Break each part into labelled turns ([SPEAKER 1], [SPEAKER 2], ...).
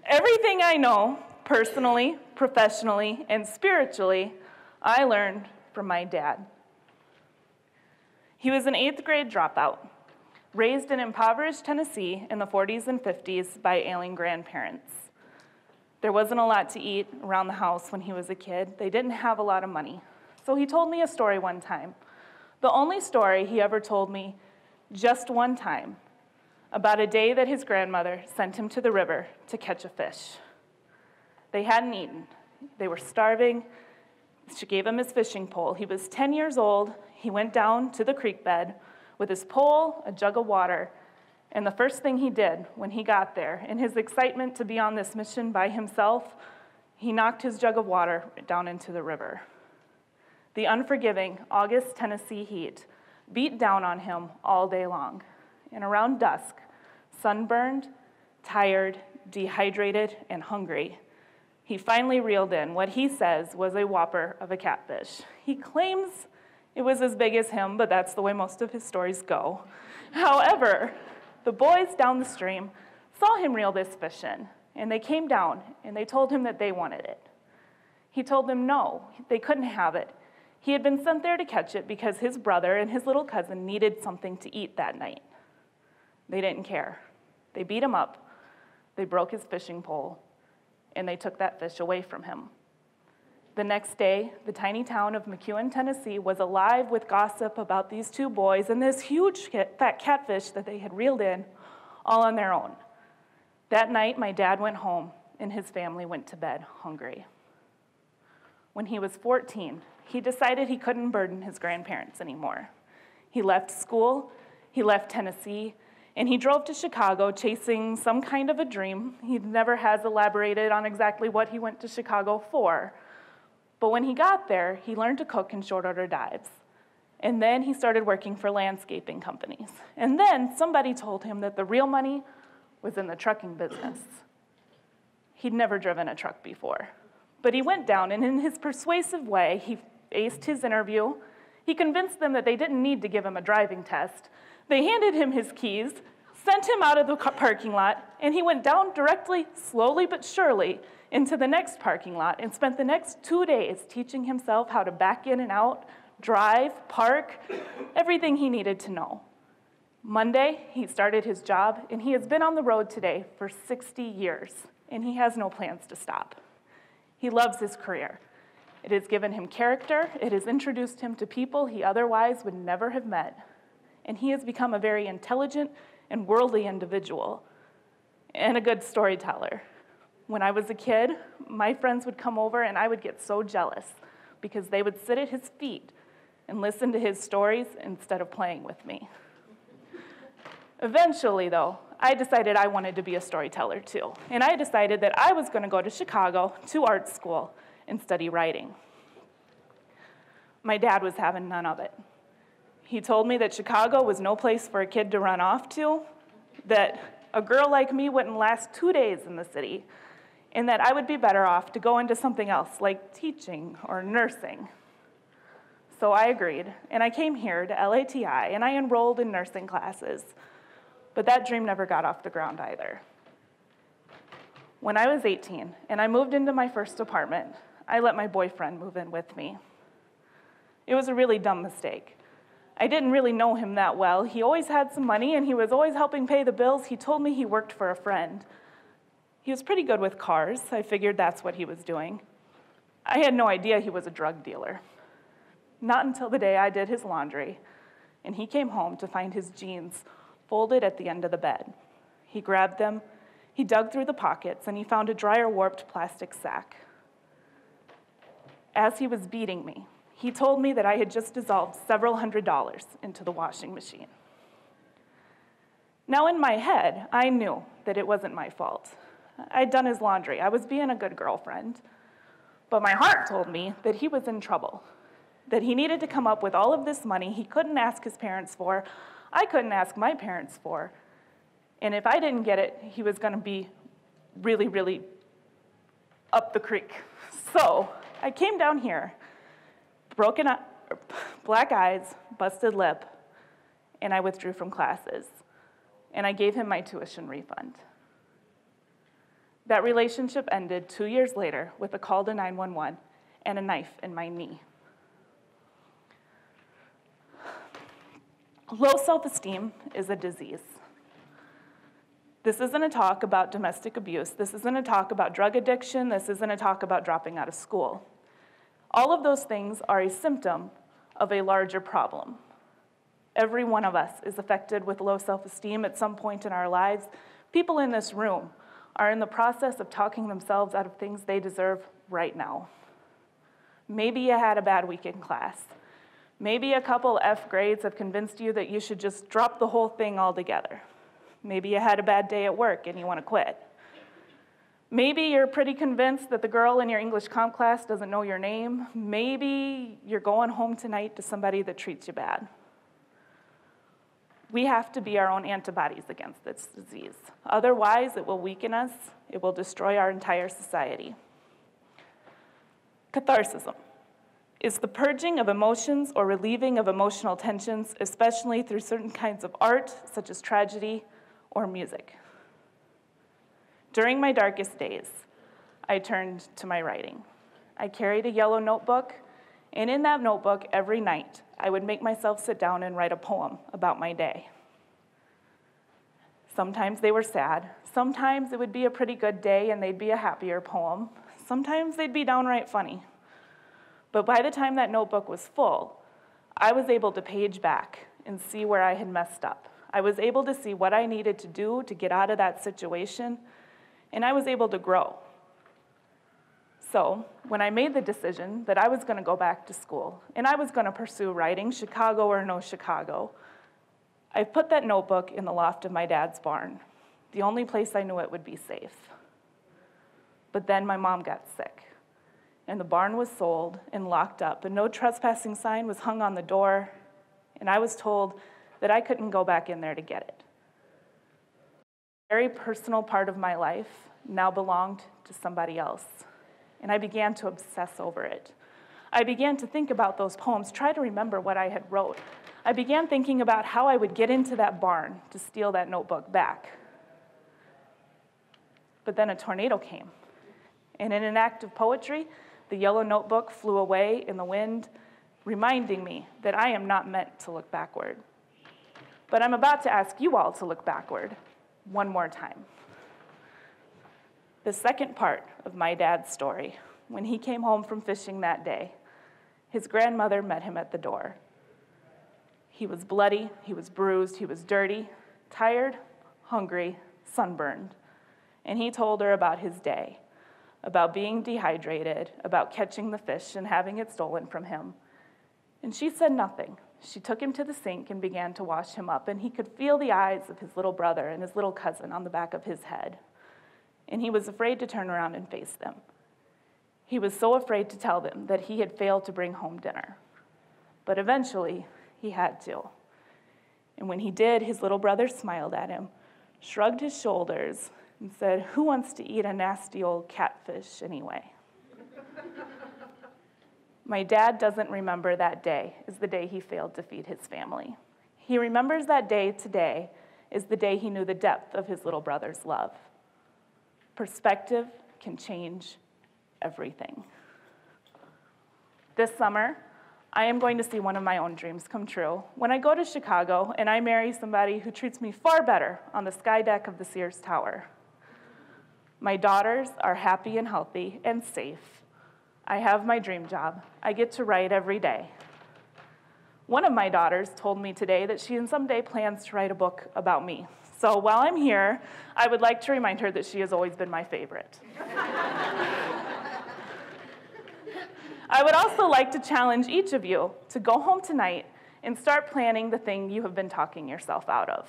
[SPEAKER 1] Everything I know, personally, professionally, and spiritually, I learned from my dad. He was an 8th grade dropout, raised in impoverished Tennessee in the 40s and 50s by ailing grandparents. There wasn't a lot to eat around the house when he was a kid. They didn't have a lot of money. So he told me a story one time, the only story he ever told me just one time, about a day that his grandmother sent him to the river to catch a fish. They hadn't eaten. They were starving. She gave him his fishing pole. He was 10 years old. He went down to the creek bed with his pole, a jug of water, and the first thing he did when he got there, in his excitement to be on this mission by himself, he knocked his jug of water down into the river. The unforgiving August Tennessee heat beat down on him all day long, and around dusk, sunburned, tired, dehydrated, and hungry, he finally reeled in what he says was a whopper of a catfish. He claims it was as big as him, but that's the way most of his stories go. However, the boys down the stream saw him reel this fish in, and they came down, and they told him that they wanted it. He told them no, they couldn't have it. He had been sent there to catch it because his brother and his little cousin needed something to eat that night. They didn't care. They beat him up, they broke his fishing pole, and they took that fish away from him. The next day, the tiny town of McEwen, Tennessee was alive with gossip about these two boys and this huge fat catfish that they had reeled in all on their own. That night, my dad went home and his family went to bed hungry. When he was 14, he decided he couldn't burden his grandparents anymore. He left school, he left Tennessee, and he drove to Chicago chasing some kind of a dream. He never has elaborated on exactly what he went to Chicago for. But when he got there, he learned to cook in short order dives. And then he started working for landscaping companies. And then somebody told him that the real money was in the trucking business. He'd never driven a truck before. But he went down, and in his persuasive way, he aced his interview. He convinced them that they didn't need to give him a driving test. They handed him his keys, sent him out of the parking lot, and he went down directly, slowly but surely, into the next parking lot and spent the next 2 days teaching himself how to back in and out, drive, park, everything he needed to know. Monday, he started his job, and he has been on the road today for 60 years, and he has no plans to stop. He loves his career. It has given him character. It has introduced him to people he otherwise would never have met. And he has become a very intelligent and worldly individual and a good storyteller. When I was a kid, my friends would come over and I would get so jealous because they would sit at his feet and listen to his stories instead of playing with me. Eventually, though, I decided I wanted to be a storyteller too. And I decided that I was going to go to Chicago to art school and study writing. My dad was having none of it. He told me that Chicago was no place for a kid to run off to, that a girl like me wouldn't last 2 days in the city, and that I would be better off to go into something else, like teaching or nursing. So I agreed, and I came here to LATI, and I enrolled in nursing classes. But that dream never got off the ground either. When I was 18, and I moved into my first apartment, I let my boyfriend move in with me. It was a really dumb mistake. I didn't really know him that well. He always had some money, and he was always helping pay the bills. He told me he worked for a friend. He was pretty good with cars. I figured that's what he was doing. I had no idea he was a drug dealer. Not until the day I did his laundry, and he came home to find his jeans folded at the end of the bed. He grabbed them, he dug through the pockets, and he found a dryer-warped plastic sack. As he was beating me, he told me that I had just dissolved several $100s into the washing machine. Now, in my head, I knew that it wasn't my fault. I'd done his laundry. I was being a good girlfriend. But my heart told me that he was in trouble, that he needed to come up with all of this money he couldn't ask his parents for, I couldn't ask my parents for, and if I didn't get it, he was going to be really, really up the creek. So I came down here, broken up, black eyes, busted lip, and I withdrew from classes, and I gave him my tuition refund. That relationship ended 2 years later with a call to 911 and a knife in my knee. Low self-esteem is a disease. This isn't a talk about domestic abuse. This isn't a talk about drug addiction. This isn't a talk about dropping out of school. All of those things are a symptom of a larger problem. Every one of us is affected with low self-esteem at some point in our lives. People in this room are in the process of talking themselves out of things they deserve right now. Maybe you had a bad week in class. Maybe a couple F grades have convinced you that you should just drop the whole thing altogether. Maybe you had a bad day at work and you want to quit. Maybe you're pretty convinced that the girl in your English comp class doesn't know your name. Maybe you're going home tonight to somebody that treats you bad. We have to be our own antibodies against this disease. Otherwise, it will weaken us. It will destroy our entire society. Catharsis is the purging of emotions or relieving of emotional tensions, especially through certain kinds of art, such as tragedy or music. During my darkest days, I turned to my writing. I carried a yellow notebook, and in that notebook, every night, I would make myself sit down and write a poem about my day. Sometimes they were sad. Sometimes it would be a pretty good day, and they'd be a happier poem. Sometimes they'd be downright funny. But by the time that notebook was full, I was able to page back and see where I had messed up. I was able to see what I needed to do to get out of that situation, and I was able to grow. So when I made the decision that I was going to go back to school and I was going to pursue writing, Chicago or no Chicago, I put that notebook in the loft of my dad's barn, the only place I knew it would be safe. But then my mom got sick, and the barn was sold and locked up, and no trespassing sign was hung on the door, and I was told that I couldn't go back in there to get it. A very personal part of my life now belonged to somebody else, and I began to obsess over it. I began to think about those poems, try to remember what I had wrote. I began thinking about how I would get into that barn to steal that notebook back. But then a tornado came, and in an act of poetry, the yellow notebook flew away in the wind, reminding me that I am not meant to look backward. But I'm about to ask you all to look backward one more time. The second part of my dad's story, when he came home from fishing that day, his grandmother met him at the door. He was bloody, he was bruised, he was dirty, tired, hungry, sunburned. And he told her about his day, about being dehydrated, about catching the fish and having it stolen from him. And she said nothing. She took him to the sink and began to wash him up, and he could feel the eyes of his little brother and his little cousin on the back of his head. And he was afraid to turn around and face them. He was so afraid to tell them that he had failed to bring home dinner. But eventually, he had to. And when he did, his little brother smiled at him, shrugged his shoulders, and said, "Who wants to eat a nasty old catfish anyway?" My dad doesn't remember that day as the day he failed to feed his family. He remembers that day today as the day he knew the depth of his little brother's love. Perspective can change everything. This summer, I am going to see one of my own dreams come true when I go to Chicago and I marry somebody who treats me far better on the sky deck of the Sears Tower. My daughters are happy and healthy and safe. I have my dream job. I get to write every day. One of my daughters told me today that she someday plans to write a book about me. So while I'm here, I would like to remind her that she has always been my favorite. I would also like to challenge each of you to go home tonight and start planning the thing you have been talking yourself out of.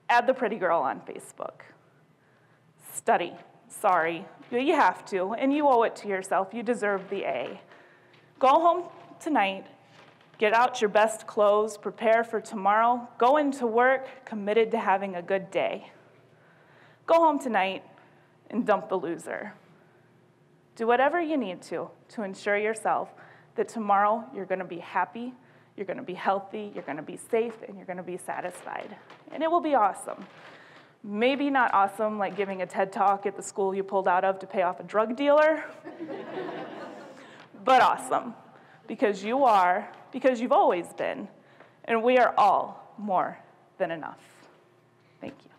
[SPEAKER 1] Add the pretty girl on Facebook. Study. Sorry, you have to, and you owe it to yourself. You deserve the A. Go home tonight, get out your best clothes, prepare for tomorrow, go into work committed to having a good day. Go home tonight and dump the loser. Do whatever you need to ensure yourself that tomorrow you're going to be happy, you're going to be healthy, you're going to be safe, and you're going to be satisfied. And it will be awesome. Maybe not awesome like giving a TED Talk at the school you pulled out of to pay off a drug dealer, but awesome, because you are, because you've always been, and we are all more than enough. Thank you.